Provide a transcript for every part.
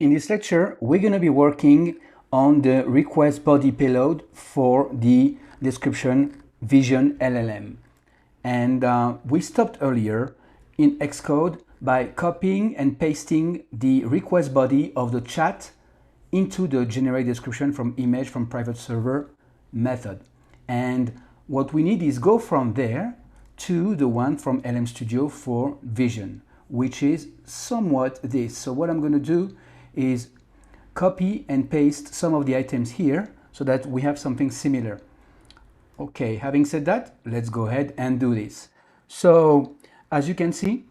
In this lecture, we're going to be working on the request body payload for the description vision LLM. And we stopped earlier in Xcode by copying and pasting the request body of the chat into the generate description from image from private server method. And what we need is go from there to the one from LM Studio for vision, which is somewhat this. So what I'm going to do is copy and paste some of the items here so that we have something similar. Okay, having said that, let's go ahead and do this. So as you can see,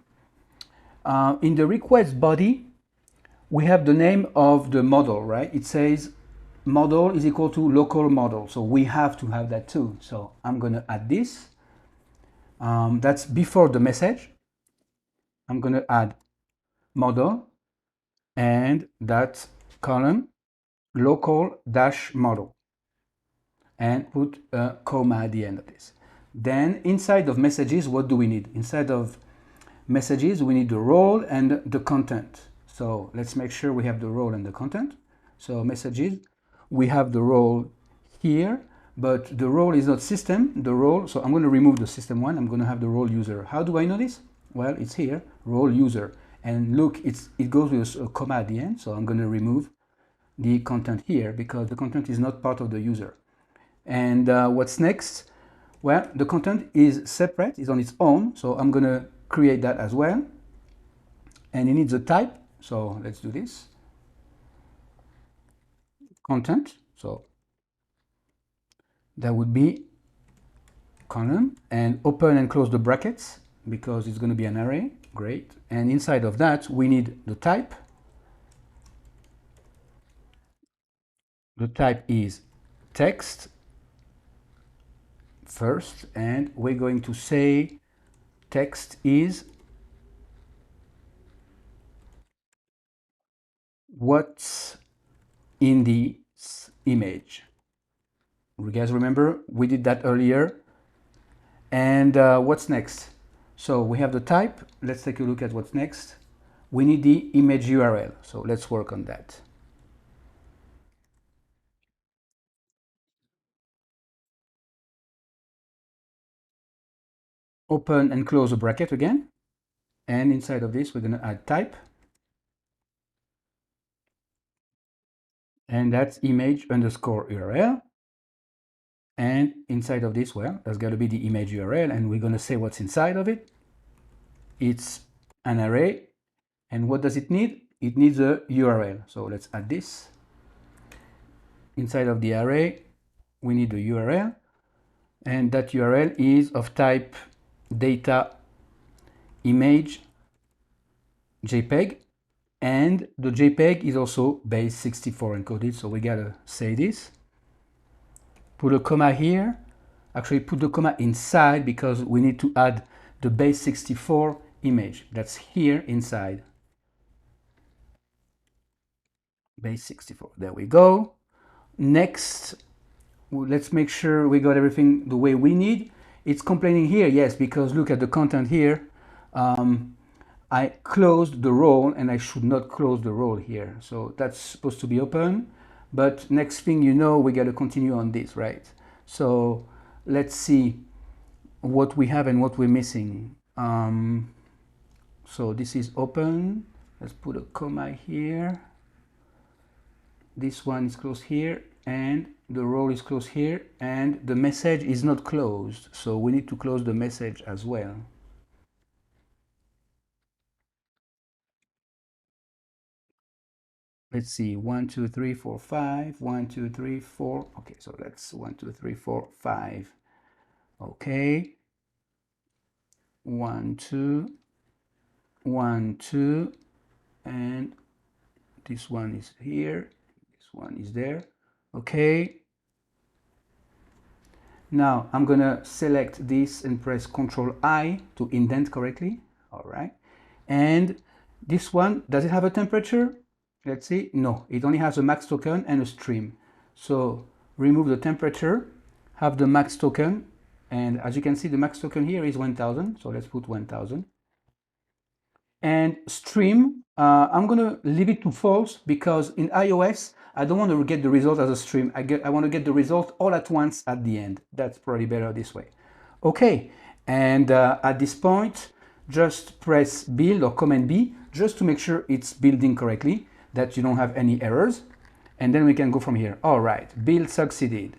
in the request body, we have the name of the model, right? It says model is equal to local model. So we have to have that too. So I'm going to add this. That's before the message. I'm going to add model and that column local dash model and put a comma at the end of this. Then inside of messages, what do we need? Inside of messages, we need the role and the content. So let's make sure we have the role and the content. So messages, we have the role here, but the role is not system, the role. So I'm going to remove the system one. I'm going to have the role user. How do I know this? Well, it's here, role user. And look, it goes with a comma at the end. So I'm going to remove the content here because the content is not part of the user. And what's next? Well, the content is separate, is on its own. So I'm going to create that as well. And it needs a type. So let's do this. Content. So that would be column and open and close the brackets because it's going to be an array. Great. And inside of that, we need the type. The type is text first, and we're going to say text is what's in the image. You guys remember we did that earlier. And what's next? So we have the type. Let's take a look at what's next. We need the image URL. So let's work on that. Open and close a bracket again. And inside of this, we're going to add type. And that's image underscore URL. And inside of this, well, there's got to be the image URL, and we're going to say what's inside of it. It's an array. And what does it need? It needs a URL. So let's add this. Inside of the array, we need a URL. And that URL is of type data image JPEG. And the JPEG is also base 64 encoded. So we gotta say this. Put a comma here. Actually, put the comma inside because we need to add the base 64 image. That's here inside. Base 64. There we go. Next, let's make sure we got everything the way we need. It's complaining here, yes, because look at the content here. I closed the role and I should not close the role here. So that's supposed to be open. But next thing you know, we got to continue on this, right? So let's see what we have and what we're missing. So this is open. Let's put a comma here. This one is closed here and the role is closed here and the message is not closed. So we need to close the message as well. Let's see, 1, 2, 3, 4, 5, 1, 2, 3, 4. Okay, so that's 1, 2, 3, 4, 5. Okay. 1, 2, 1, 2, and this one is here. This one is there. Okay. Now I'm gonna select this and press Ctrl I to indent correctly. All right. And this one, does it have a temperature? Let's see. No, it only has a max token and a stream. So remove the temperature, have the max token, and as you can see, the max token here is 1000. So let's put 1000. And stream, I'm gonna leave it to false because in iOS, I don't want to get the result as a stream. I want to get the result all at once at the end. That's probably better this way. Okay, and at this point, just press build or command B just to make sure it's building correctly, that you don't have any errors. And then we can go from here. All right, build succeeded.